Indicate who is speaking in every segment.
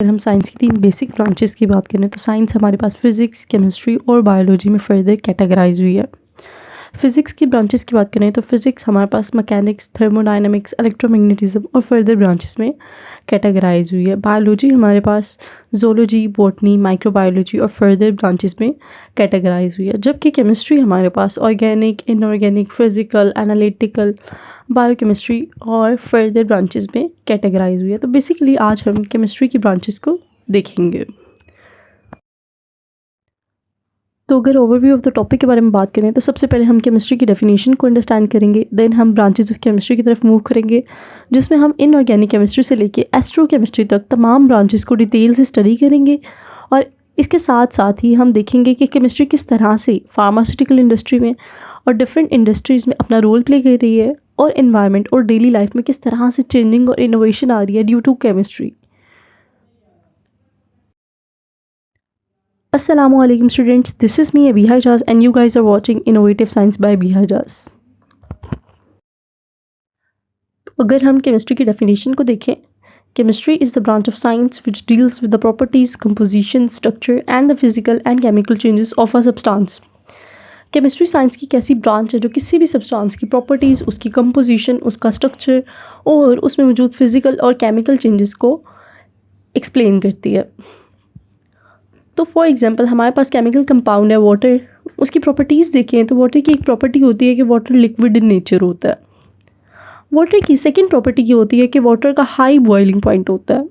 Speaker 1: अगर हम साइंस की 3 बेसिक ब्रांचेस की बात करें तो साइंस हमारे पास फिजिक्स, केमिस्ट्री और बायोलॉजी में फर्दर कैटेगराइज हुई है। फिजिक्स की ब्रांचेस की बात करें तो फिजिक्स हमारे पास मैकेनिक्स, थर्मोडायनेमिक्स, इलेक्ट्रोमैग्नेटिज्म और फर्दर ब्रांचेस में कैटेगराइज हुई है। बायोलॉजी हमारे पास जूलॉजी, बॉटनी, माइक्रोबायोलॉजी और फर्दर ब्रांचेस में कैटेगराइज हुई है। जबकि केमिस्ट्री हमारे पास organic, inorganic, physical, analytical, biochemistry और फर्दर ब्रांचेस में कैटेगराइज हुई है। तो बेसिकली आज हम केमिस्ट्री की ब्रांचेस को देखेंगे। तो अगर ओवरव्यू ऑफ द टॉपिक के बारे में बात करें तो सबसे पहले हम केमिस्ट्री की डेफिनेशन को अंडरस्टैंड करेंगे, देन हम ब्रांचेस ऑफ केमिस्ट्री की तरफ मूव करेंगे, जिसमें हम इनऑर्गेनिक केमिस्ट्री से लेके एस्ट्रोकेमिस्ट्री तक तमाम ब्रांचेस को डिटेल से स्टडी करेंगे। और इसके साथ साथ ही हम देखेंगे कि केमिस्ट्री किस तरह से फार्मास्यूटिकल इंडस्ट्री में और डिफरेंट इंडस्ट्रीज़ में अपना रोल प्ले कर रही है और एनवायरनमेंट और डेली लाइफ में किस तरह से चेंजिंग और इनोवेशन आ रही है due to chemistry. Assalamualaikum students, this is me Abhi Hajaz and you guys are watching Innovative Science by Abhi Hajaz. तो अगर हम केमिस्ट्री की डेफिनेशन को देखें, chemistry is the branch of science which deals with the properties, composition, structure and the physical and chemical changes of a substance. Chemistry science की एक ऐसी branch है जो किसी भी सब्सटेंस की प्रॉपर्टीज, उसकी कंपोजिशन, उसका स्ट्रक्चर और उसमें मौजूद फिजिकल और केमिकल चेंजेस को एक्सप्लेन करती है। तो फॉर एग्जांपल हमारे पास केमिकल कंपाउंड है वाटर, उसकी प्रॉपर्टीज़ देखें तो वाटर की एक प्रॉपर्टी होती है कि वाटर लिक्विड इन नेचर होता है। वाटर की सेकंड प्रॉपर्टी ये होती है कि वाटर का हाई बॉइलिंग पॉइंट होता है।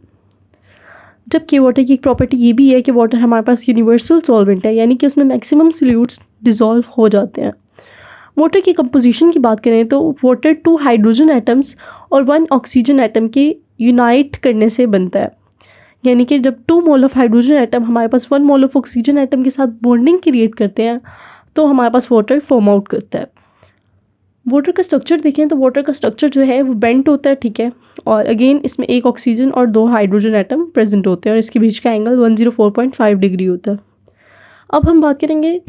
Speaker 1: जबकि वाटर की एक प्रॉपर्टी ये भी है कि वाटर हमारे पास यूनिवर्सल सॉल्वेंट है, यानी कि उसमें मैक्सिमम सॉल्यूट्स डिसॉल्व हो जाते हैं। वाटर की कंपोजिशन की बात करें तो वाटर 2 हाइड्रोजन एटम्स और 1 ऑक्सीजन एटम के यूनाइट करने से बनता है। यानी कि जब 2 मोल ऑफ हाइड्रोजन एटम हमारे पास 1 मोल ऑफ ऑक्सीजन एटम के साथ बॉन्डिंग क्रिएट करते हैं तो हमारे पास वाटर फॉर्म आउट करता है। वाटर का स्ट्रक्चर देखें तो वाटर का स्ट्रक्चर जो है वो बेंट होता है, ठीक है। और अगेन इसमें 1 ऑक्सीजन और 2 हाइड्रोजन एटम प्रेजेंट होते हैं और इसके बीच का एंगल 104.5 डिग्री होता है। अब हम बात करेंगे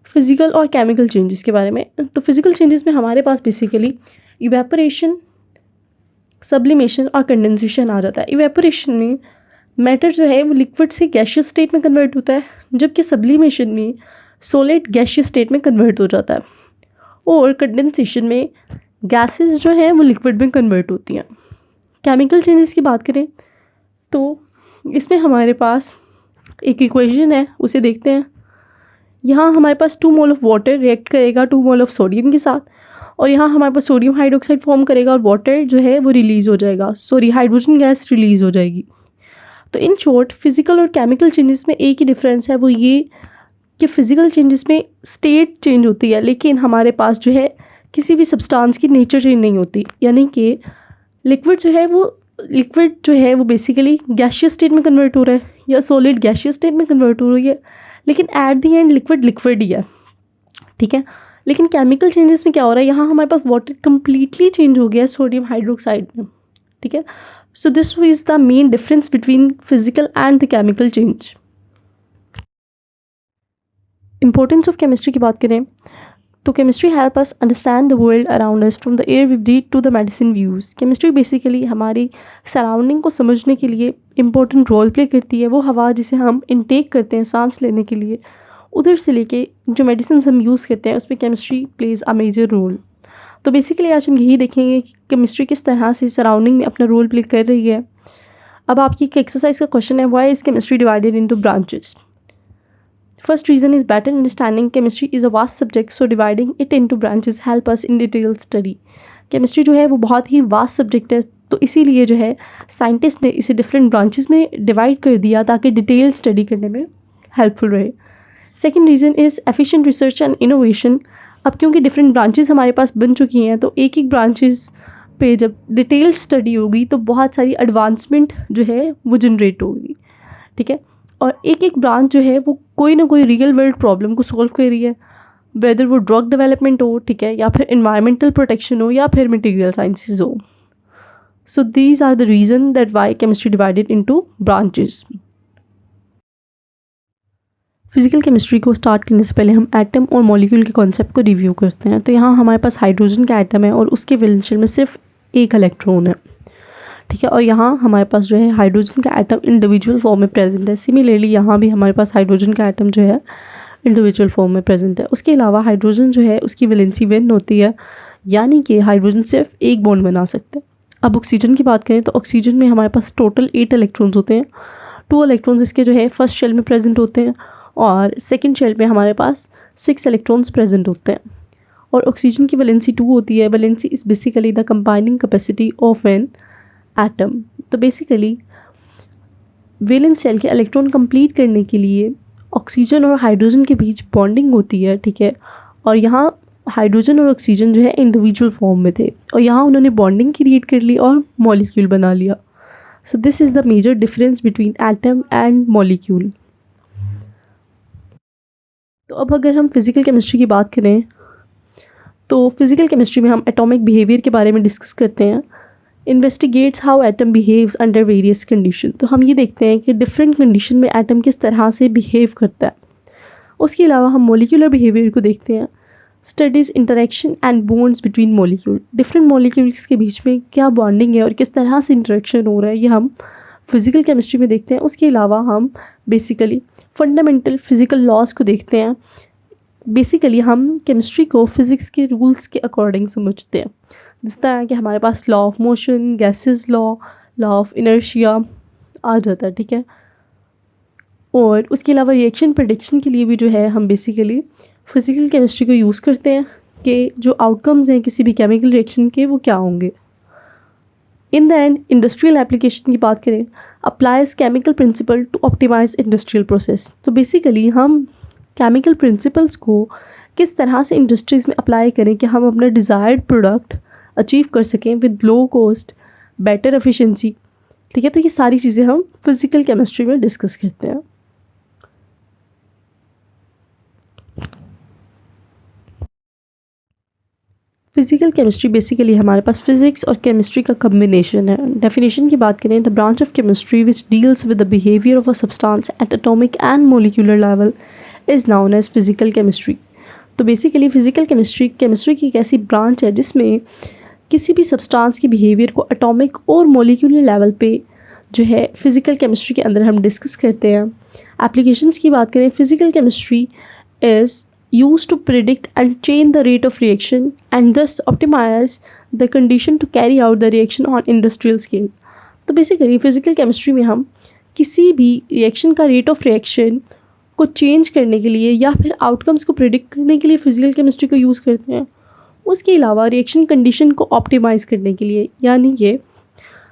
Speaker 1: फिजिकल और केमिकल चेंजेस के बारे में। तो फिजिकल चेंजेस में हमारे पास बेसिकली इवेपोरेशन, सब्लिमेशन और कंडेंसेशन आ जाता है। इवेपोरेशन में मैटर जो है वो लिक्विड से गैशियस स्टेट में कन्वर्ट होता है, जबकि सब्लिमेशन में सॉलिड गैशियस स्टेट में कन्वर्ट हो जाता है। और कंडेंसेशन में गैसेस जो है वो लिक्विड में कन्वर्ट होती हैं। केमिकल चेंजेस की बात करें तो इसमें हमारे पास एक इक्वेशन है, उसे देखते हैं। यहाँ हमारे पास 2 मोल ऑफ वाटर रिएक्ट करेगा 2 मोल ऑफ सोडियम के साथ, और यहाँ हमारे पास सोडियम हाइड्रोक्साइड फॉर्म करेगा और वाटर जो है वो रिलीज हो जाएगा, हाइड्रोजन गैस रिलीज हो जाएगी। तो इन शॉर्ट फिजिकल और केमिकल चेंजेस में एक ही डिफरेंस है, वो ये कि फिजिकल चेंजेस में स्टेट चेंज होती है, लेकिन हमारे पास जो है किसी भी सब्सटेंस की नेचर चेंज नहीं होती। यानी कि लिक्विड जो है वो बेसिकली गैशियस स्टेट में कन्वर्ट हो रहा है या सॉलिड गैशियस स्टेट में कन्वर्ट हो रही है, लेकिन एट द एंड लिक्विड ही है, ठीक है। लेकिन केमिकल चेंजेस में क्या हो रहा है, यहाँ हमारे पास वाटर कंप्लीटली चेंज हो गया है सोडियम हाइड्रोक्साइड में, ठीक है। So this is the main difference between physical and the chemical change. Importance of chemistry की बात करें तो chemistry help us understand the world around us from the air we breathe to the medicine we use. Chemistry basically हमारी surrounding को समझने के लिए important role play करती है। वो हवा जिसे हम इनटेक करते हैं सांस लेने के लिए, उधर से लेके जो मेडिसिन हम यूज़ करते हैं उसमें chemistry plays a major role. तो बेसिकली आज हम यही देखेंगे कि केमिस्ट्री किस तरह से सराउंडिंग में अपना रोल प्ले कर रही है। अब आपकी एक एक्सरसाइज का क्वेश्चन है, why is chemistry divided into branches. First reason is better understanding chemistry is a vast subject, so dividing it into branches help us in detail study. Chemistry जो है वो बहुत ही वास्ट सब्जेक्ट है, तो इसीलिए जो है साइंटिस्ट ने इसे डिफरेंट ब्रांचेस में डिवाइड कर दिया ताकि डिटेल स्टडी करने में हेल्पफुल रहे। Second reason is efficient research and innovation. अब क्योंकि डिफरेंट ब्रांचेस हमारे पास बन चुकी हैं तो एक ब्रांचेस पे जब डिटेल्ड स्टडी होगी तो बहुत सारी एडवांसमेंट जो है वो जनरेट होगी, ठीक है। और एक ब्रांच जो है वो कोई ना कोई रियल वर्ल्ड प्रॉब्लम को सॉल्व कर रही है, वेदर वो ड्रग डेवलपमेंट हो, ठीक है, या फिर एनवायरमेंटल प्रोटेक्शन हो या फिर मटेरियल साइंसेज हो। So these are the reason that why chemistry divided into branches. Physical chemistry को स्टार्ट करने से पहले हम एटम और मॉलिक्यूल के कॉन्सेप्ट को रिव्यू करते हैं। तो यहाँ हमारे पास हाइड्रोजन का एटम है और उसके वैलेंस शेल में सिर्फ 1 इलेक्ट्रॉन है, ठीक है। और यहाँ हमारे पास जो है हाइड्रोजन का एटम इंडिविजुअल फॉर्म में प्रेजेंट है। सिमिलरली यहाँ भी हमारे पास हाइड्रोजन का एटम जो है इंडिविजुअल फॉर्म में प्रेजेंट है। उसके अलावा हाइड्रोजन जो है उसकी वैलेंसी वन होती है, यानी कि हाइड्रोजन सिर्फ एक बॉन्ड बना सकते हैं। अब ऑक्सीजन की बात करें तो ऑक्सीजन में हमारे पास टोटल 8 इलेक्ट्रॉन्स होते हैं। 2 इलेक्ट्रॉन्स इसके जो है फर्स्ट शेल में प्रेजेंट होते हैं और सेकेंड शेल में हमारे पास 6 इलेक्ट्रॉन्स प्रेजेंट होते हैं। और ऑक्सीजन की वैलेंसी 2 होती है। Valency is basically the combining capacity of an atom. तो बेसिकली वैलेंस शेल के इलेक्ट्रॉन कंप्लीट करने के लिए ऑक्सीजन और हाइड्रोजन के बीच बॉन्डिंग होती है, ठीक है। और यहाँ हाइड्रोजन और ऑक्सीजन जो है इंडिविजुअल फॉर्म में थे और यहाँ उन्होंने बॉन्डिंग क्रिएट कर ली और मॉलिक्यूल बना लिया। So this is the major difference between atom and molecule. तो अब अगर हम फिजिकल केमिस्ट्री की बात करें तो फिजिकल केमिस्ट्री में हम एटॉमिक बिहेवियर के बारे में डिस्कस करते हैं। Investigates how atom behaves under various condition. तो हम ये देखते हैं कि डिफरेंट कंडीशन में एटम किस तरह से बिहेव करता है। उसके अलावा हम मॉलिक्यूलर बिहेवियर को देखते हैं। Studies interaction and bonds between molecule. Different molecules के बीच में क्या बॉन्डिंग है और किस तरह से इंटरेक्शन हो रहा है, ये हम फिजिकल केमिस्ट्री में देखते हैं। उसके अलावा हम बेसिकली फंडामेंटल फिजिकल लॉज को देखते हैं। बेसिकली हम केमिस्ट्री को फिजिक्स के रूल्स के अकॉर्डिंग समझते हैं, जिस तरह कि हमारे पास law of motion, gases law, law of inertia आ जाता है, ठीक है। और उसके अलावा रिएक्शन प्रेडिक्शन के लिए भी जो है हम बेसिकली फिजिकल केमिस्ट्री को यूज़ करते हैं कि जो आउटकम्स हैं किसी भी केमिकल रिएक्शन के वो क्या होंगे। In the end industrial application की बात करें, applies chemical principle to optimise industrial process. तो बेसिकली हम केमिकल प्रिंसिपल्स को किस तरह से इंडस्ट्रीज़ में अप्लाई करें कि हम अपना डिज़ायर्ड प्रोडक्ट अचीव कर सकें with low cost, better efficiency, ठीक है। तो ये सारी चीज़ें हम फिजिकल केमिस्ट्री में डिस्कस करते हैं। फिजिकल केमिस्ट्री बेसिकली हमारे पास फिजिक्स और केमिस्ट्री का कम्बिनेशन है। डेफिनेशन की बात करें, the branch of chemistry which deals with the behaviour of a substance at atomic and molecular level is known as physical chemistry. तो बेसिकली फिजिकल केमिस्ट्री की एक ऐसी ब्रांच है जिसमें किसी भी सब्सटेंस के बिहेवियर को एटॉमिक और मॉलिक्यूलर लेवल पे जो है फिजिकल केमिस्ट्री के अंदर हम डिस्कस करते हैं। एप्लीकेशंस की बात करें, physical chemistry is used to predict and change the rate of reaction and thus optimize the condition to carry out the reaction on industrial scale। तो बेसिकली फिजिकल केमिस्ट्री में हम किसी भी रिएक्शन का रेट ऑफ रिएक्शन को change करने के लिए या फिर आउटकम्स को प्रिडिक्ट करने के लिए फिजिकल केमिस्ट्री को यूज़ करते हैं। उसके अलावा रिएक्शन कंडीशन को ऑप्टिमाइज़ करने के लिए, यानी कि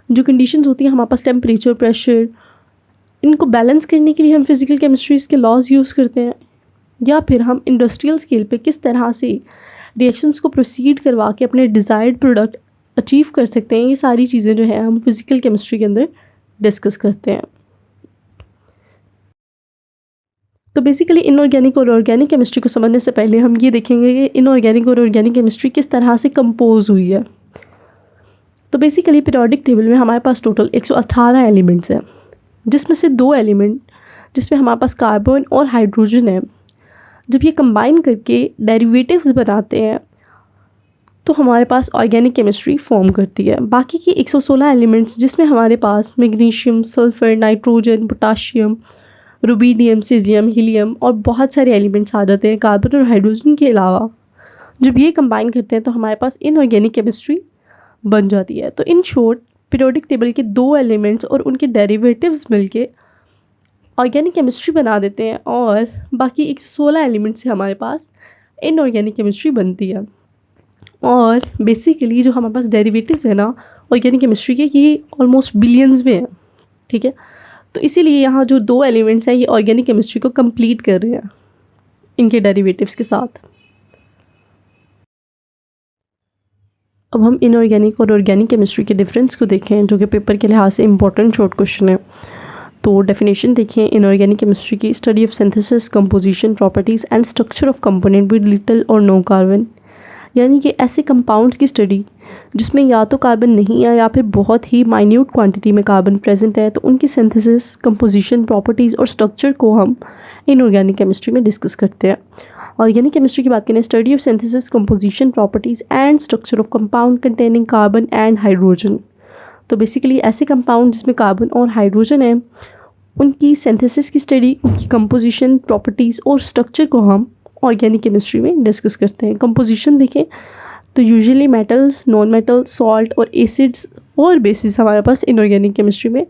Speaker 1: जो कंडीशंस होती हैं हमारे पास टेम्परेचर, प्रेशर, इनको बैलेंस करने के लिए हम फिजिकल केमिस्ट्रीज़ के लॉज यूज़ करते हैं। या फिर हम इंडस्ट्रियल स्केल पे किस तरह से रिएक्शंस को प्रोसीड करवा के अपने डिज़ायर्ड प्रोडक्ट अचीव कर सकते हैं, ये सारी चीज़ें जो है हम फिजिकल केमिस्ट्री के अंदर डिस्कस करते हैं। तो बेसिकली इनऑर्गेनिक और ऑर्गेनिक केमिस्ट्री को समझने से पहले हम ये देखेंगे कि इनऑर्गेनिक और ऑर्गेनिक केमिस्ट्री किस तरह से कंपोज हुई है। तो बेसिकली पीरियोडिक टेबल में हमारे पास टोटल 118 एलिमेंट्स हैं, जिसमें से 2 एलिमेंट जिसमें हमारे पास कार्बन और हाइड्रोजन है, जब ये कंबाइन करके डेरिवेटिव्स बनाते हैं तो हमारे पास ऑर्गेनिक केमिस्ट्री फॉर्म करती है। बाकी की 116 एलिमेंट्स जिसमें हमारे पास magnesium, sulphur, nitrogen, potassium, rubidium, caesium, helium और बहुत सारे एलिमेंट्स आ जाते हैं कार्बन और हाइड्रोजन के अलावा। जब ये कंबाइन करते हैं तो हमारे पास इनऑर्गेनिक केमिस्ट्री बन जाती है। तो इन शॉर्ट पीरियोडिक टेबल के 2 एलिमेंट्स और उनके डेरिवेटिव्स मिलके ऑर्गेनिक केमिस्ट्री बना देते हैं और बाकी 116 एलिमेंट से हमारे पास इनऑर्गेनिक केमिस्ट्री बनती है। और बेसिकली जो हमारे पास डेरिवेटिव्स है ना ऑर्गेनिक केमिस्ट्री के, ये ऑलमोस्ट बिलियंस में है, ठीक है। तो इसीलिए यहाँ जो 2 एलिमेंट्स हैं ये ऑर्गेनिक केमिस्ट्री को कंप्लीट कर रहे हैं इनके डेरिवेटिव्स के साथ। अब हम इनऑर्गेनिक और ऑर्गेनिक केमिस्ट्री के डिफरेंस को देखें, जो कि पेपर के लिहाज से इंपॉर्टेंट शॉर्ट क्वेश्चन है। तो डेफिनेशन देखें इनऑर्गेनिक केमिस्ट्री की, study of synthesis, composition, properties and structure of component with little और नो कार्बन, यानी कि ऐसे कंपाउंड्स की स्टडी जिसमें या तो कार्बन नहीं है या फिर बहुत ही माइन्यूट क्वांटिटी में कार्बन प्रेजेंट है, तो उनकी सिंथेसिस, कंपोजिशन, प्रॉपर्टीज़ और स्ट्रक्चर को हम इनऑर्गेनिक केमिस्ट्री में डिस्कस करते हैं। ऑर्गेनिक केमिस्ट्री की बात करें, study of synthesis, composition, properties and structure of compound containing carbon and hydrogen. तो बेसिकली ऐसे कंपाउंड जिसमें कार्बन और हाइड्रोजन है, उनकी सिंथेसिस की स्टडी, उनकी कंपोजिशन, प्रॉपर्टीज़ और स्ट्रक्चर को हम ऑर्गेनिक केमिस्ट्री में डिस्कस करते हैं। कंपोजिशन देखें तो usually metals, non metal, salt और एसिड्स और बेसिस हमारे पास इनऑर्गेनिक केमिस्ट्री में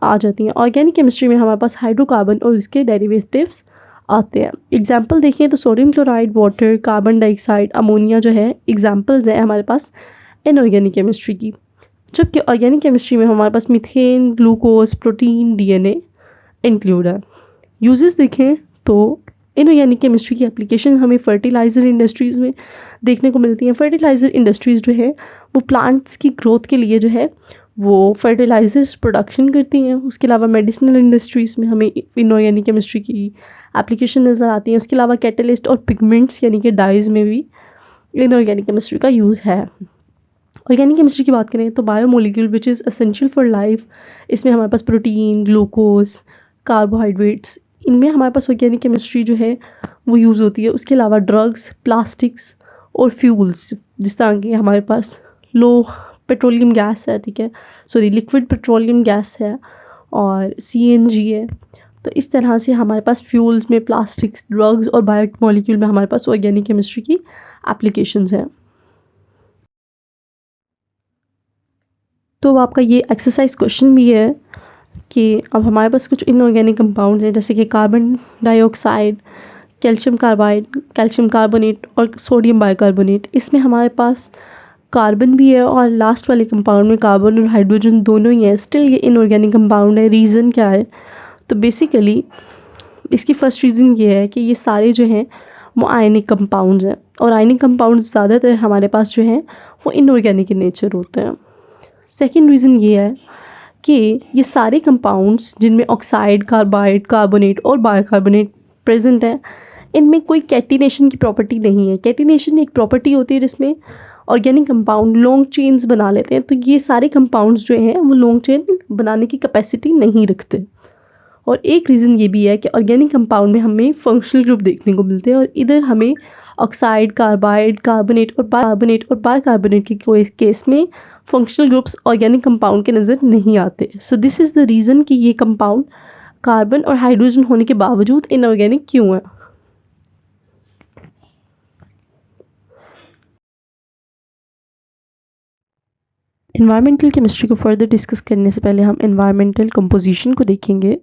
Speaker 1: आ जाती हैं। ऑर्गेनिक केमिस्ट्री में हमारे पास हाइड्रोकार्बन और उसके डेरिवेटिव्स आते हैं। एग्जाम्पल देखें तो sodium chloride, water, carbon dioxide, ammonia जो है एग्जाम्पल्स हैं हमारे पास इनऑर्गेनिक केमिस्ट्री की। जबकि ऑर्गेनिक केमिस्ट्री में हमारे पास methane, glucose, protein, DNA include है। यूजेस देखें तो इनऑर्गेनिक केमिस्ट्री की एप्लीकेशन हमें फर्टिलाइज़र इंडस्ट्रीज़ में देखने को मिलती हैं। फर्टिलाइज़र इंडस्ट्रीज़ जो है वो प्लांट्स की ग्रोथ के लिए जो है वो फर्टिलाइजर्स प्रोडक्शन करती हैं। उसके अलावा मेडिसिनल इंडस्ट्रीज़ में हमें इनऑर्गेनिक केमिस्ट्री की एप्लीकेशन नज़र आती है। उसके अलावा कैटलिस्ट और पिगमेंट्स यानी कि डाइज में भी इनऑर्गेनिक केमिस्ट्री का यूज़ है। ऑर्गेनिक केमिस्ट्री की बात करें तो biomolecule which is essential for life, इसमें हमारे पास प्रोटीन, ग्लूकोज, कार्बोहाइड्रेट्स, इनमें हमारे पास ऑर्गेनिक केमिस्ट्री जो है वो यूज़ होती है। उसके अलावा ड्रग्स, प्लास्टिक्स और फ्यूल्स, जिस तरह के हमारे पास लो पेट्रोलियम गैस है, ठीक है, सॉरी लिक्विड पेट्रोलियम गैस है और सीएनजी है। तो इस तरह से हमारे पास फ्यूल्स में, प्लास्टिक्स, ड्रग्स और बायोमोलिक्यूल में हमारे पास ऑर्गेनिक केमिस्ट्री की एप्लीकेशंस हैं। तो आपका ये एक्सरसाइज क्वेश्चन भी है कि अब हमारे पास कुछ इनऑर्गेनिक कंपाउंड्स हैं जैसे कि carbon dioxide, calcium carbide, calcium carbonate और सोडियम बाइकार्बोनेट। इसमें हमारे पास कार्बन भी है और लास्ट वाले कंपाउंड में कार्बन और हाइड्रोजन दोनों ही है। स्टिल ये इनऑर्गेनिक कंपाउंड है। रीज़न क्या है? तो बेसिकली इसकी फर्स्ट रीज़न ये है कि ये सारे जो हैं वो आयनिक कंपाउंड्स हैं और आयनिक कंपाउंड्स ज़्यादातर हमारे पास जो हैं वो इनऑर्गेनिक इन नेचर होते हैं। सेकेंड रीज़न ये है कि ये सारे कंपाउंड्स जिनमें ऑक्साइड, कार्बाइड, कार्बोनेट और बाइकार्बोनेट प्रेजेंट है, इनमें कोई कैटिनेशन की प्रॉपर्टी नहीं है। कैटिनेशन एक प्रॉपर्टी होती है जिसमें ऑर्गेनिक कंपाउंड लॉन्ग चेन्स बना लेते हैं। तो ये सारे कंपाउंड्स जो हैं वो लॉन्ग चेन बनाने की कैपेसिटी नहीं रखते। और एक रीज़न ये भी है कि ऑर्गेनिक कंपाउंड में हमें फंक्शनल ग्रुप देखने को मिलते हैं और इधर हमें ऑक्साइड, कार्बाइड, कार्बोनेट और बाइकार्बोनेट के केस में फंक्शनल ग्रुप्स ऑर्गेनिक कंपाउंड के नज़र नहीं आते। So this is the reason कि ये कंपाउंड कार्बन और हाइड्रोजन होने के बावजूद इनऑर्गेनिक क्यों है। एनवायरमेंटल केमिस्ट्री को फर्दर डिस्कस करने से पहले हम एनवायरमेंटल कंपोजिशन को देखेंगे।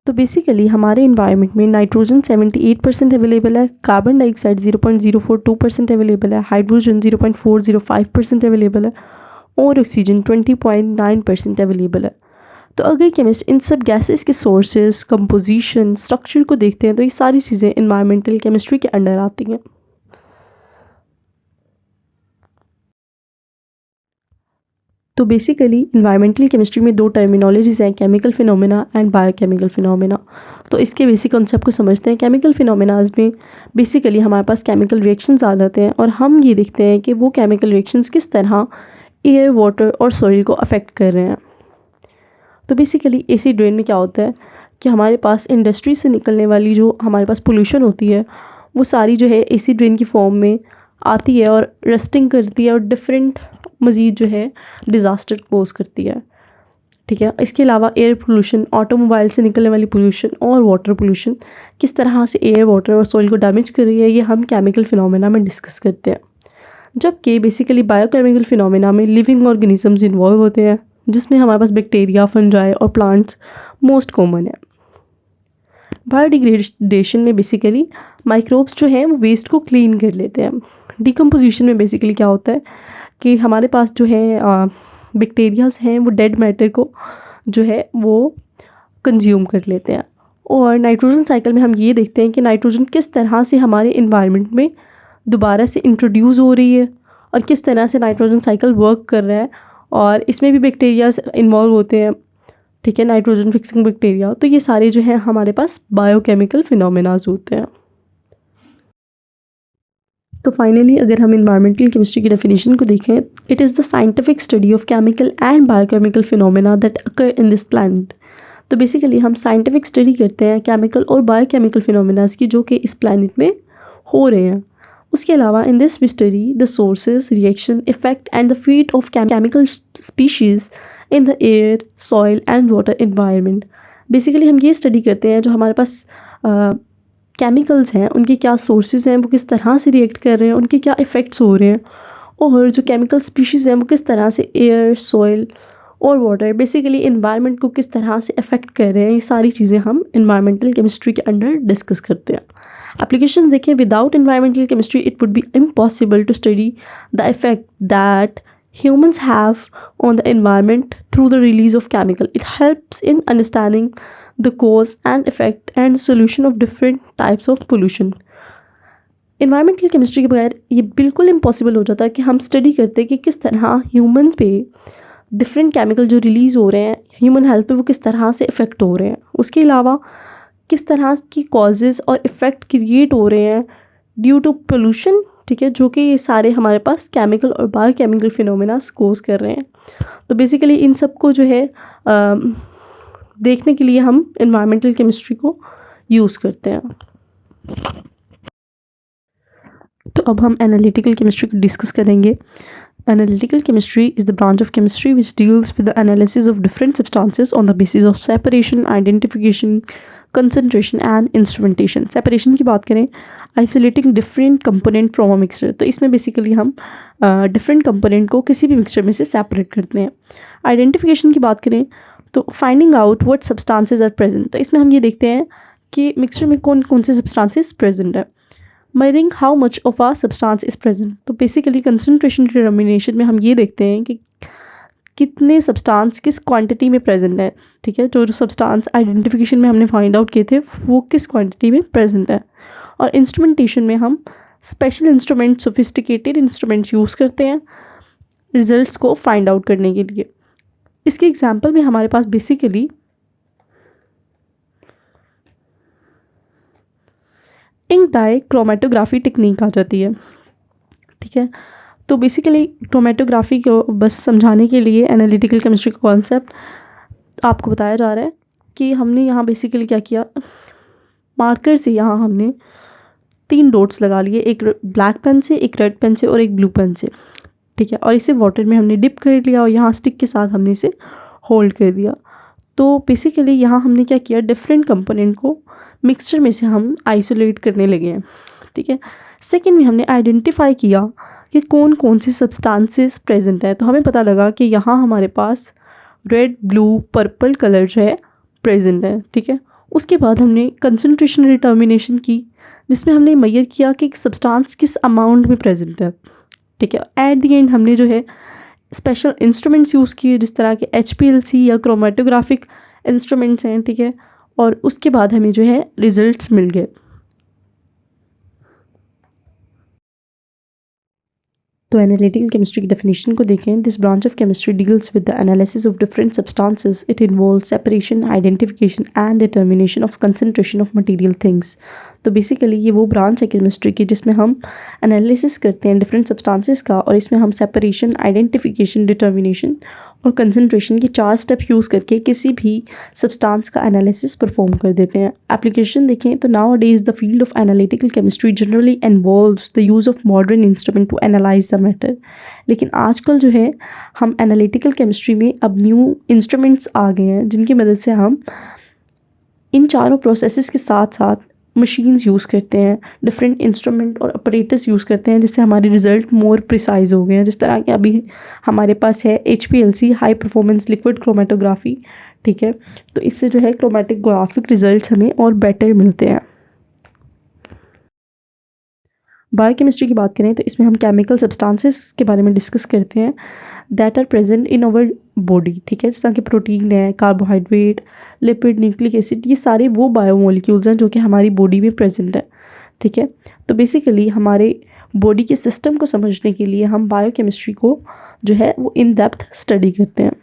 Speaker 1: तो बेसिकली हमारे इन्वायरमेंट में नाइट्रोजन 78% अवेलेबल है, कार्बन डाइऑक्साइड 0.042% अवेलेबल है, हाइड्रोजन 0.405% अवेलेबल है और ऑक्सीजन 20.9% अवेलेबल है। तो अगर केमिस्ट इन सब गैसेस के सोर्सेज, कंपोजिशन, स्ट्रक्चर को देखते हैं तो ये सारी चीज़ें इन्वायरमेंटल केमिस्ट्री के अंडर आती हैं। तो बेसिकली इन्वायरमेंटल केमिस्ट्री में दो टर्मिनोलॉजीज़ हैं, chemical phenomena and biochemical phenomena. तो इसके बेसिक कॉन्सेप्ट को समझते हैं। केमिकल फिनोमेनाज में बेसिकली हमारे पास केमिकल रिएक्शंस आ जाते हैं और हम ये देखते हैं कि वो केमिकल रिएक्शंस किस तरह एयर, वाटर और सॉइल को अफेक्ट कर रहे हैं। तो बेसिकली एसिड रेन में क्या होता है कि हमारे पास इंडस्ट्री से निकलने वाली जो हमारे पास पोल्यूशन होती है वो सारी जो है एसिड रेन की फॉर्म में आती है और रस्टिंग करती है और डिफरेंट मज़ीद जो है डिज़ास्टर कोज करती है, ठीक है। इसके अलावा एयर पोल्यूशन, ऑटोमोबाइल से निकलने वाली पोल्यूशन और वाटर पोल्यूशन किस तरह से एयर, वाटर और सॉइल को डैमेज कर रही है, ये हम केमिकल फिनोमेना में डिस्कस करते हैं। जबकि बेसिकली बायोकेमिकल फिनोमेना में लिविंग ऑर्गेनिजम्स इन्वॉल्व होते हैं जिसमें हमारे पास बैक्टीरिया, फंजाई और प्लांट्स मोस्ट कॉमन है। बायोडिग्रेडेशन में बेसिकली माइक्रोब्स जो हैं वो वेस्ट को क्लीन कर लेते हैं। डिकम्पोजिशन में बेसिकली क्या होता है कि हमारे पास जो है बैक्टीरियाज हैं वो डेड मैटर को जो है वो कंज्यूम कर लेते हैं। और नाइट्रोजन साइकिल में हम ये देखते हैं कि नाइट्रोजन किस तरह से हमारे इन्वायरमेंट में दोबारा से इंट्रोड्यूस हो रही है और किस तरह से नाइट्रोजन साइकिल वर्क कर रहा है और इसमें भी बैक्टीरियाज इन्वॉल्व होते हैं, ठीक है, नाइट्रोजन फिक्सिंग बैक्टीरिया। तो ये सारे जो है हमारे पास बायोकेमिकल फिनोमेनाज होते हैं। तो फाइनली अगर हम इन्वायरमेंटल केमिस्ट्री की डेफिनेशन को देखें, it is the scientific study of chemical and biochemical phenomena that occur in this planet. तो बेसिकली हम साइंटिफिक स्टडी करते हैं केमिकल और बायोकेमिकल फिनोमेनाज की जो कि इस प्लैनेट में हो रहे हैं। उसके अलावा in this we study the sources, reaction, effect and the fate of chemical species in the air, soil and water environment. Basically हम ये स्टडी करते हैं जो हमारे पास केमिकल्स हैं उनके क्या सोर्सेज हैं, वो किस तरह से रिएक्ट कर रहे हैं, उनके क्या इफ़ेक्ट्स हो रहे हैं, और जो केमिकल स्पीशीज़ हैं वो किस तरह से एयर, सॉइल और वाटर बेसिकली इन्वायरमेंट को किस तरह से अफेक्ट कर रहे हैं। ये सारी चीज़ें हम इन्वायरमेंटल केमिस्ट्री के अंडर डिस्कस करते हैं। एप्लीकेशन देखें, without environmental chemistry it would be impossible to study the effect that humans have on the environment through the release of chemical. It helps in understanding the cause and effect and solution of different types of pollution. Environmental chemistry के बगैर ये बिल्कुल impossible हो जाता है कि हम study करते कि किस तरह ह्यूमंस पे डिफरेंट केमिकल जो रिलीज़ हो रहे हैं ह्यूमन हेल्थ पे वो किस तरह से इफ़ेक्ट हो रहे हैं। उसके अलावा किस तरह की कॉजेज़ और इफ़ेक्ट क्रिएट हो रहे हैं ड्यू टू पोल्यूशन, ठीक है, जो कि ये सारे हमारे पास केमिकल और बायोकेमिकल फिनोमेना कोज कर रहे हैं। तो बेसिकली इन सब को जो है देखने के लिए हम इन्वायरमेंटल केमिस्ट्री को यूज़ करते हैं। तो अब हम एनालिटिकल केमिस्ट्री को डिस्कस करेंगे। Analytical chemistry is the branch of chemistry which deals with the analysis of different substances on the basis of separation, identification, concentration and instrumentation. Separation की बात करें, isolating different component from a mixture, तो इसमें basically हम different component को किसी भी mixture में से सेपरेट करते हैं। Identification की बात करें तो finding out what substances are present, तो इसमें हम ये देखते हैं कि मिक्सचर में कौन कौन से substances present है। measuring how much of a substance is present, तो बेसिकली कंसंट्रेशन डिटर्मिनेशन में हम ये देखते हैं कि कितने सब्सटेंस किस क्वांटिटी में प्रेजेंट है, ठीक है, जो सब्सटेंस आइडेंटिफिकेशन में हमने फाइंड आउट किए थे वो किस क्वांटिटी में प्रेजेंट है। और इंस्ट्रूमेंटेशन में हम special instrument, sophisticated instruments use करते हैं रिजल्ट्स को फाइंड आउट करने के लिए। इसके एग्जांपल में हमारे पास basically ink dye chromatography technique आ जाती है, ठीक है। तो बेसिकली क्रोमेटोग्राफी को बस समझाने के लिए एनालिटिकल केमिस्ट्री का कॉन्सेप्ट आपको बताया जा रहा है कि हमने यहाँ बेसिकली क्या किया, मार्कर से यहाँ हमने 3 डॉट्स लगा लिए, एक ब्लैक पेन से, एक रेड पेन से और एक ब्लू पेन से, ठीक है, और इसे वाटर में हमने डिप कर लिया और यहाँ स्टिक के साथ हमने इसे होल्ड कर दिया। तो बेसिकली यहाँ हमने क्या किया, डिफरेंट कंपोनेंट को मिक्सचर में से हम आइसोलेट करने लगे हैं, ठीक है। सेकेंड में हमने आइडेंटिफाई किया कि कौन कौन से सब्सटेंसेस प्रेजेंट है, तो हमें पता लगा कि यहाँ हमारे पास रेड, ब्लू, पर्पल कलर जो है प्रेजेंट है, ठीक है। उसके बाद हमने कंसंट्रेशन डिटर्मिनेशन की जिसमें हमने मेजर किया कि सब्सटेंस किस अमाउंट में प्रेजेंट है, ठीक है। एट द एंड हमने जो है स्पेशल इंस्ट्रूमेंट्स यूज़ किए जिस तरह के HPLC या क्रोमेटोग्राफिक इंस्ट्रूमेंट्स हैं, ठीक है, और उसके बाद हमें जो है रिजल्ट्स मिल गए। तो एनालिटिकल केमिस्ट्री की डेफिनेशन को देखें, this branch of chemistry deals with the analysis of different substances, it involves separation, identification and determination of concentration of material things. तो बेसिकली ये वो ब्रांच है केमिस्ट्री की जिसमें हम एनालिसिस करते हैं डिफरेंट सब्सटेंसेस का, और इसमें हम सेपरेशन, आइडेंटिफिकेशन, डिटर्मिनेशन और कंसंट्रेशन के 4 स्टेप यूज़ करके किसी भी सब्सटेंस का एनालिसिस परफॉर्म कर देते हैं। एप्लीकेशन देखें तो nowadays the field of analytical chemistry generally involves the use of modern instrument to analyse the matter. लेकिन आजकल जो है हम एनालिटिकल केमिस्ट्री में अब न्यू इंस्ट्रूमेंट्स आ गए हैं जिनकी मदद से हम इन चारों प्रोसेसेस के साथ साथ मशीन्स यूज़ करते हैं, डिफरेंट इंस्ट्रूमेंट और ऑपरेटर्स यूज़ करते हैं जिससे हमारे रिजल्ट मोर प्रिसाइज हो गए हैं। जिस तरह के अभी हमारे पास है HPLC, high performance liquid chromatography, ठीक है, तो इससे जो है क्रोमेटोग्राफिक रिजल्ट्स हमें और बेटर मिलते हैं। बायोकेमिस्ट्री की बात करें तो इसमें हम केमिकल सब्सटेंसेस के बारे में डिस्कस करते हैं that are present in our body, ठीक है, जैसा कि प्रोटीन है, कार्बोहाइड्रेट, लिपिड, न्यूक्लिक एसिड, ये सारे वो बायोमोलिक्यूल्स हैं जो कि हमारी बॉडी में प्रेजेंट है, ठीक है। तो बेसिकली हमारे बॉडी के सिस्टम को समझने के लिए हम बायोकेमिस्ट्री को जो है वो इन डेप्थ स्टडी करते हैं।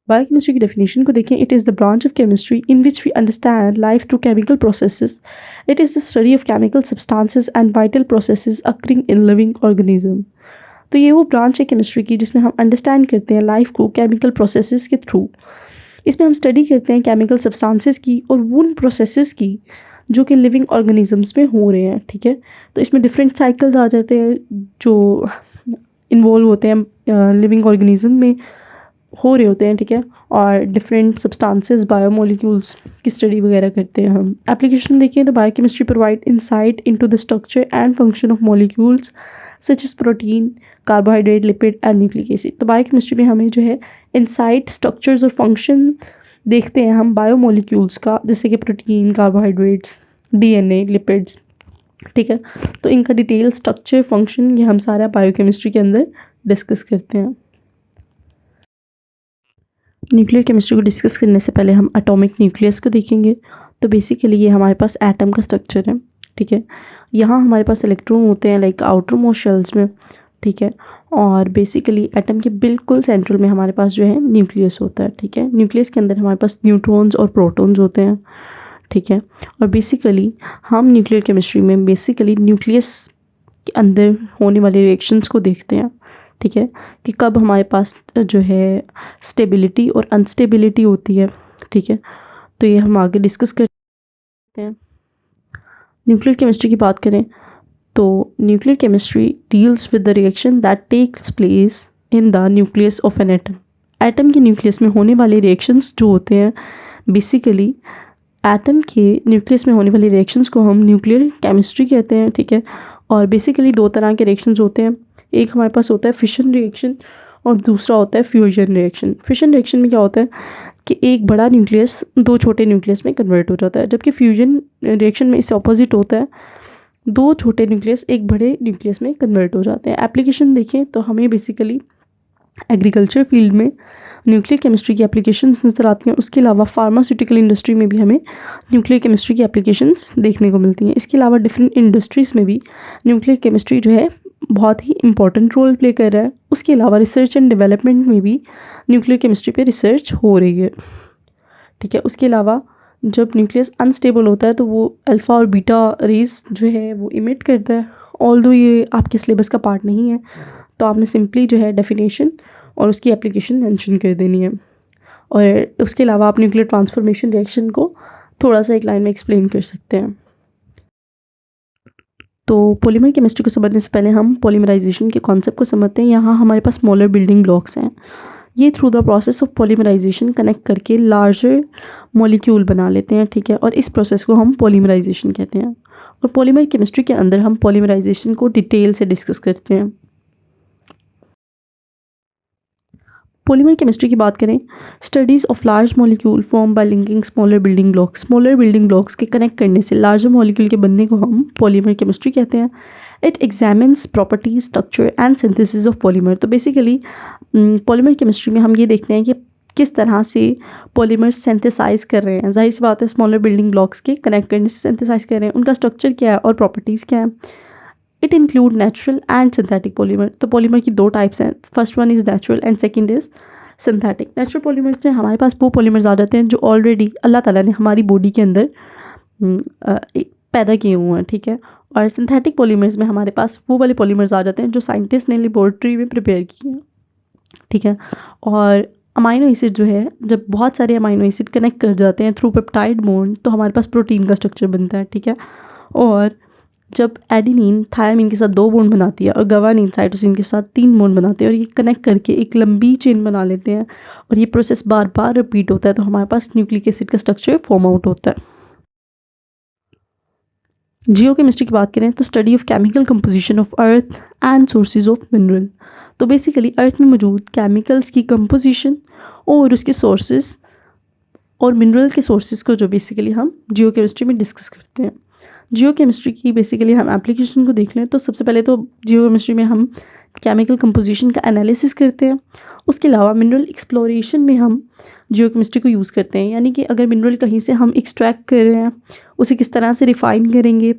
Speaker 1: बायोकेमिस्ट्री की डेफिनेशन को देखें, it is the branch of chemistry in which we understand life through chemical processes. It is the study of chemical substances and vital processes occurring in living organism. तो ये वो branch है chemistry की जिसमें हम understand करते हैं life को केमिकल प्रोसेसेस के थ्रू। इसमें हम स्टडी करते हैं केमिकल सब्सटेंसेस की और उन प्रोसेसेस की जो कि लिविंग ऑर्गेनिजम्स में हो रहे हैं, ठीक है। तो इसमें डिफरेंट साइकिल्स आ जाते हैं जो इन्वॉल्व होते हैं लिविंग ऑर्गेनिज्म में हो रहे होते हैं, ठीक है। और डिफरेंट सब्सटेंसेस बायोमोलिक्यूल्स की स्टडी वगैरह करते हैं हम। एप्लीकेशन देखिए तो biochemistry provide insight into the structure and function of molecules such as protein, carbohydrate, lipid and nucleic acid. तो बायोकेमिस्ट्री में हमें जो है इंसाइट, स्ट्रक्चर्स और फंक्शन देखते हैं हम बायोमोलिक्यूल्स का, जैसे कि प्रोटीन, कार्बोहाइड्रेट्स, डीएनए, लिपिड्स, ठीक है। तो इनका डिटेल स्ट्रक्चर, फंक्शन, ये हम सारा बायोकेमिस्ट्री के अंदर डिस्कस करते हैं। न्यूक्लियर केमिस्ट्री को डिस्कस करने से पहले हम एटॉमिक न्यूक्लियस को देखेंगे। तो बेसिकली ये हमारे पास एटम का स्ट्रक्चर है, ठीक है। यहाँ हमारे पास इलेक्ट्रॉन होते हैं लाइक आउटर मोस्ट शेल्स में, ठीक है। और बेसिकली एटम के बिल्कुल सेंट्रल में हमारे पास जो है न्यूक्लियस होता है, ठीक है। न्यूक्लियस के अंदर हमारे पास न्यूट्रॉन्स और प्रोटॉन्स होते हैं, ठीक है। और बेसिकली हम न्यूक्लियर केमिस्ट्री में बेसिकली न्यूक्लियस के अंदर होने वाले रिएक्शंस को देखते हैं, ठीक है, कि कब हमारे पास जो है स्टेबिलिटी और अनस्टेबिलिटी होती है, ठीक है। तो ये हम आगे डिस्कस करते हैं। न्यूक्लियर केमिस्ट्री की बात करें तो nuclear chemistry deals with the reaction that takes place in the nucleus of an atom. Atom के न्यूक्लियस में होने वाले रिएक्शंस जो होते हैं, बेसिकली एटम के न्यूक्लियस में होने वाले रिएक्शंस को हम न्यूक्लियर केमिस्ट्री कहते हैं, ठीक है। और बेसिकली दो तरह के रिएक्शंस होते हैं, एक हमारे पास होता है फिशन रिएक्शन और दूसरा होता है फ्यूजन रिएक्शन। फिशन रिएक्शन में क्या होता है कि एक बड़ा न्यूक्लियस दो छोटे न्यूक्लियस में कन्वर्ट हो जाता है, जबकि फ्यूजन रिएक्शन में इससे ऑपोजिट होता है, दो छोटे न्यूक्लियस एक बड़े न्यूक्लियस में कन्वर्ट हो जाते हैं। एप्लीकेशन देखें तो हमें बेसिकली एग्रीकल्चर फील्ड में न्यूक्लियर केमिस्ट्री की एप्लीकेशंस नज़र आती हैं। उसके अलावा फार्मास्यूटिकल इंडस्ट्री में भी हमें न्यूक्लियर केमिस्ट्री की एप्लीकेशंस देखने को मिलती हैं। इसके अलावा डिफरेंट इंडस्ट्रीज़ में भी न्यूक्लियर केमिस्ट्री जो है बहुत ही इंपॉर्टेंट रोल प्ले कर रहा है। उसके अलावा रिसर्च एंड डेवलपमेंट में भी न्यूक्लियर केमिस्ट्री पे रिसर्च हो रही है, ठीक है। उसके अलावा जब न्यूक्लियस अनस्टेबल होता है तो वो अल्फ़ा और बीटा रेज जो है वो इमिट करता है। ऑल्दो ये आपके सिलेबस का पार्ट नहीं है, तो आपने सिंपली जो है डेफिनेशन और उसकी एप्लीकेशन मेंशन कर देनी है। और उसके अलावा आप न्यूक्लियर ट्रांसफॉर्मेशन रिएक्शन को थोड़ा सा एक लाइन में एक्सप्लेन कर सकते हैं। तो पॉलीमर केमिस्ट्री को समझने से पहले हम पॉलीमराइजेशन के कॉन्सेप्ट को समझते हैं। यहाँ हमारे पास स्मॉलर बिल्डिंग ब्लॉक्स हैं। ये through the process of polymerisation connect करके लार्जर मॉलिक्यूल बना लेते हैं, ठीक है। और इस प्रोसेस को हम पॉलीमराइजेशन कहते हैं। और पॉलीमर केमिस्ट्री के अंदर हम पॉलीमराइजेशन को डिटेल से डिस्कस करते हैं। पॉलीमर केमिस्ट्री की बात करें, studies of large molecule form by linking smaller building blocks. Smaller building blocks के कनेक्ट करने से लार्जर मॉलिक्यूल के बनने को हम पॉलीमर केमिस्ट्री कहते हैं। It examines properties, structure and synthesis of polymer. तो बेसिकली पॉलीमर केमिस्ट्री में हम ये देखते हैं कि किस तरह से पॉलीमर सिंथेसाइज कर रहे हैं। जाहिर सी बात है स्मॉलर बिल्डिंग ब्लॉक्स के कनेक्ट करने से सिंथेसाइज कर रहे हैं, उनका स्ट्रक्चर क्या है और प्रॉपर्टीज़ क्या है। It include natural and synthetic polymer. तो पॉलीमर की दो टाइप्स हैं, first one is natural and second is synthetic. Natural polymers में हमारे पास वो पॉलीमर्स आ जाते हैं जो ऑलरेडी अल्लाह ताला ने हमारी बॉडी के अंदर पैदा किए हुए हैं, ठीक है। और सिंथेटिक पॉलीमर्स में हमारे पास वो वाले पॉलीमर्स आ जाते हैं जो साइंटिस्ट ने लेबोरेटरी में प्रिपेयर किए हैं, ठीक है। और अमाइनो एसिड जो है, जब बहुत सारे अमाइनो एसिड कनेक्ट कर जाते हैं थ्रू पेप्टाइड बॉन्ड तो हमारे पास प्रोटीन का स्ट्रक्चर बनता है, ठीक है। और जब एडेनिन थायमिन के साथ दो बॉन्ड बनाती है और गवानीन साइटोसिन के साथ तीन बॉन्ड बनाते हैं और ये कनेक्ट करके एक लंबी चेन बना लेते हैं और ये प्रोसेस बार बार रिपीट होता है, तो हमारे पास न्यूक्लिक एसिड का स्ट्रक्चर फॉर्म आउट होता है। जियोकेमिस्ट्री की बात करें तो study of chemical composition of earth and sources of mineral. तो बेसिकली अर्थ में मौजूद केमिकल्स की कंपोजिशन और उसके सोर्सेज और मिनरल के सोर्सेज को जो बेसिकली हम जियोकेमिस्ट्री में डिस्कस करते हैं। जियोकेमिस्ट्री की बेसिकली हम एप्लीकेशन को देख लें तो सबसे पहले तो जियोकेमिस्ट्री में हम केमिकल कंपोजिशन का एनालिसिस करते हैं। उसके अलावा मिनरल एक्सप्लोरेशन में हम जियोकेमिस्ट्री को यूज़ करते हैं, यानी कि अगर मिनरल कहीं से हम एक्सट्रैक्ट कर रहे हैं उसे किस तरह से रिफ़ाइन करेंगे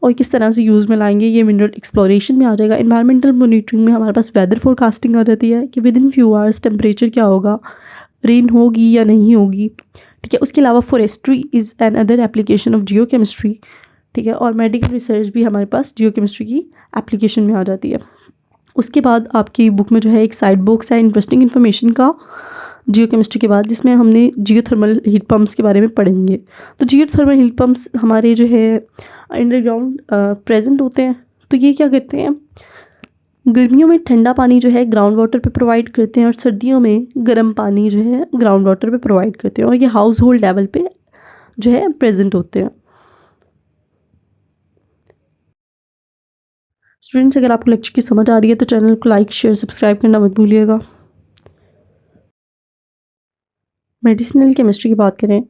Speaker 1: और किस तरह से यूज़ में लाएंगे, ये मिनरल एक्सप्लोरेशन में आ जाएगा। एनवायरमेंटल मॉनिटरिंग में हमारे पास वेदर फोरकास्टिंग आ जाती है कि with in few hours temperature क्या होगा, रेन होगी या नहीं होगी, ठीक है। उसके अलावा forestry is an other application of geochemistry, ठीक है। और मेडिकल रिसर्च भी हमारे पास जियोकेमिस्ट्री की एप्लीकेशन में आ जाती है। उसके बाद आपकी बुक में जो है एक साइड बॉक्स है इंटरेस्टिंग इन्फॉर्मेशन का, जियोकेमिस्ट्री के बाद, जिसमें हमने जियोथर्मल हीट पम्प्स के बारे में पढ़ेंगे। तो जियोथर्मल हीट पम्प्स हमारे जो है अंडरग्राउंड प्रेजेंट होते हैं। तो ये क्या करते हैं, गर्मियों में ठंडा पानी जो है ग्राउंड वाटर पे प्रोवाइड करते हैं और सर्दियों में गर्म पानी जो है ग्राउंड वाटर पे प्रोवाइड करते हैं, और ये हाउस होल्ड लेवल पे जो है प्रेजेंट होते हैं। स्टूडेंट्स, अगर आपको लेक्चर की समझ आ रही है तो चैनल को लाइक शेयर सब्सक्राइब करना मत भूलिएगा। मेडिसिनल केमिस्ट्री की बात करें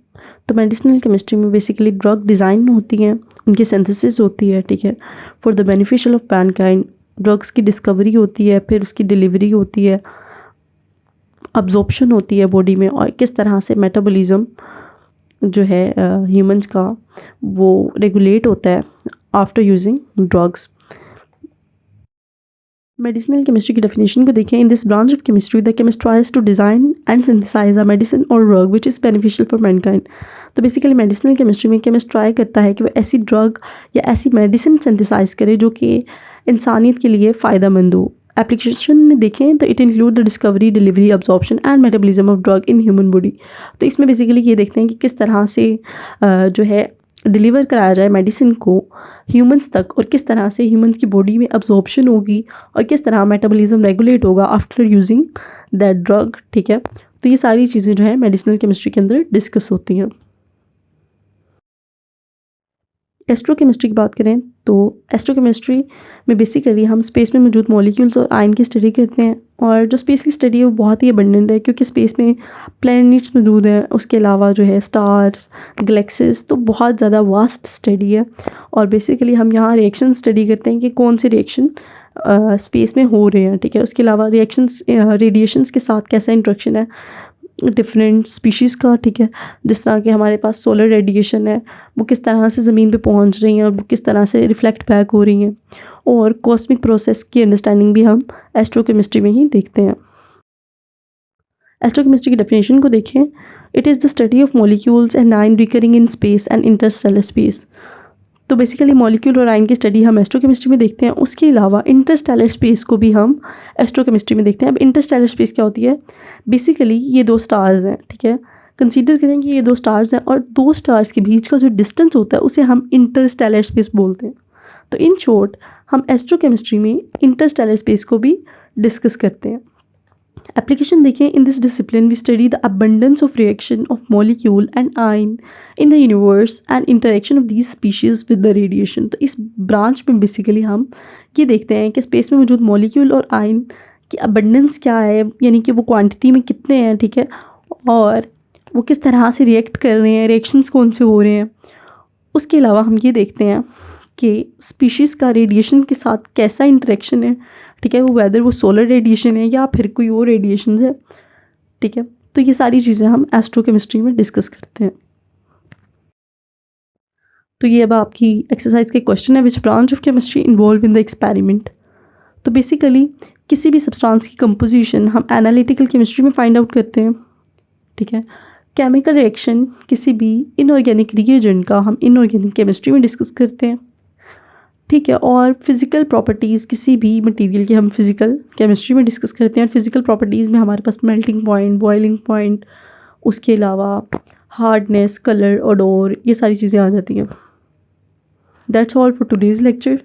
Speaker 1: तो मेडिसिनल केमिस्ट्री में बेसिकली ड्रग डिज़ाइन होती हैं, उनकी सिंथेसिस होती है, ठीक है, for the beneficial of Mankind. Drugs की डिस्कवरी होती है, फिर उसकी डिलीवरी होती है, अब्जॉर्प्शन होती है बॉडी में, और किस तरह से मेटाबॉलिज्म जो है ह्यूमंस का वो रेगुलेट होता है after using drugs. Medicinal chemistry की डेफिनेशन को देखें, in this branch of chemistry the chemist tries to design and synthesise a medicine और drug which is beneficial for mankind. तो बेसिकली मेडिसिनल केमिस्ट्री में केमिस्ट ट्राई करता है कि वो ऐसी ड्रग या ऐसी मेडिसिन सिंथेसाइज करे जो कि इंसानियत के लिए फ़ायदेमंद हो। एप्लीकेशन में देखें तो it include the discovery, delivery, absorption and metabolism of drug in human body. तो इसमें बेसिकली ये देखते हैं कि किस तरह से जो है डिलीवर कराया जाए मेडिसिन को ह्यूमंस तक, और किस तरह से ह्यूमंस की बॉडी में अब्जॉर्प्शन होगी, और किस तरह मेटाबॉलिज्म रेगुलेट होगा आफ्टर यूजिंग दैट ड्रग, ठीक है। तो ये सारी चीज़ें जो है मेडिसिनल केमिस्ट्री के अंदर डिस्कस होती हैं। एस्ट्रोकेमिस्ट्री की बात करें तो एस्ट्रोकेमिस्ट्री में बेसिकली हम स्पेस में मौजूद मॉलिक्यूल्स और आयन की स्टडी करते हैं, और जो स्पेस की स्टडी है वो बहुत ही अबंडेंट है क्योंकि स्पेस में प्लैनेट्स मौजूद हैं, उसके अलावा जो है स्टार्स, गैलेक्सीज, तो बहुत ज़्यादा वास्ट स्टडी है। और बेसिकली हम यहाँ रिएक्शन स्टडी करते हैं कि कौन से रिएक्शन स्पेस में हो रहे हैं, ठीक है। उसके अलावा रिएक्शंस रेडिएशंस के साथ कैसा इंट्रैक्शन है डिफरेंट स्पीशीज़ का, ठीक है। जिस तरह के हमारे पास सोलर रेडिएशन है, वो किस तरह से ज़मीन पे पहुंच रही हैं और वो किस तरह से रिफ्लेक्ट बैक हो रही हैं, और कॉस्मिक प्रोसेस की अंडरस्टैंडिंग भी हम एस्ट्रोकेमिस्ट्री में ही देखते हैं। एस्ट्रोकेमिस्ट्री की डेफिनेशन को देखें, it is the study of molecules and ion recurring in space and Interstellar space. तो बेसिकली मॉलिक्यूल और आयन की स्टडी हम एस्ट्रोकेमिस्ट्री में देखते हैं। उसके अलावा इंटरस्टेलर स्पेस को भी हम एस्ट्रोकेमिस्ट्री में देखते हैं। अब इंटरस्टेलर स्पेस क्या होती है, बेसिकली ये दो स्टार्स हैं, ठीक है। कंसीडर करें कि ये दो स्टार्स हैं और दो स्टार्स के बीच का जो डिस्टेंस होता है उसे हम इंटरस्टेलर स्पेस बोलते हैं। तो इन शॉर्ट हम एस्ट्रोकेमिस्ट्री में इंटरस्टेलर स्पेस को भी डिस्कस करते हैं। एप्लीकेशन देखें, in this discipline we study the abundance of reaction of molecule and ion in the universe and interaction of these species with the radiation. तो इस ब्रांच में बेसिकली हम ये देखते हैं कि स्पेस में मौजूद मॉलिक्यूल और आयन की अबंडेंस क्या है, यानी कि वो क्वांटिटी में कितने हैं, ठीक है, और वो किस तरह से रिएक्ट कर रहे हैं, रिएक्शंस कौन से हो रहे हैं। उसके अलावा हम ये देखते हैं कि स्पीशीज़ का रेडिएशन के साथ कैसा इंटरेक्शन है, ठीक है, वो वेदर वो सोलर रेडिएशन है या फिर कोई और रेडिएशन है, ठीक है। तो ये सारी चीज़ें हम एस्ट्रोकेमिस्ट्री में डिस्कस करते हैं। तो ये अब आपकी एक्सरसाइज के क्वेश्चन है, which branch of chemistry involve in the experiment. तो बेसिकली किसी भी सब्सटेंस की कंपोजिशन हम एनालिटिकल केमिस्ट्री में फाइंड आउट करते हैं, ठीक है। केमिकल रिएक्शन किसी भी इनऑर्गेनिक रिएजेंट का हम इनऑर्गेनिक केमिस्ट्री में डिस्कस करते हैं, ठीक है। और फिजिकल प्रॉपर्टीज़ किसी भी मटेरियल की हम फिजिकल केमिस्ट्री में डिस्कस करते हैं। और फिजिकल प्रॉपर्टीज़ में हमारे पास मेल्टिंग पॉइंट, बॉइलिंग पॉइंट, उसके अलावा हार्डनेस, कलर, ओडोर, ये सारी चीज़ें आ जाती हैं। That's all for today's lecture.